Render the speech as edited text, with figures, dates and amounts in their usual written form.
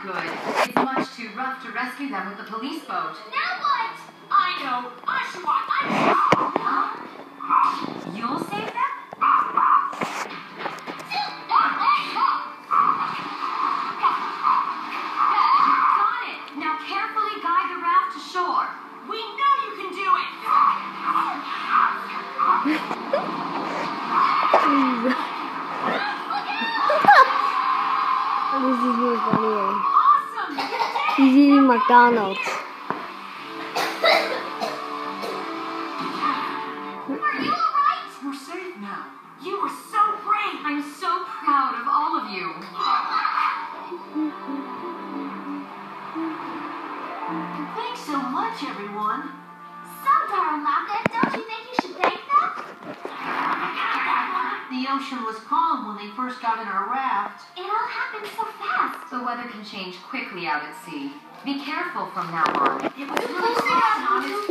good. It's much too rough to rescue them with the police boat. Now what? I know. Oshawott, You'll save them? Got it. Now carefully guide the raft to shore. we know you can do it. This is more funnier. Awesome. You did it. He's eating McDonald's. Are you alright? We're safe now. You were so brave. I'm so proud of all of you. Thanks so much, everyone. Sundaralaka, don't you think you should thank them? The ocean was calm when they first got in our raft. It all happened so fast. The weather can change quickly out at sea. Be careful from now on. It was really fun, honest.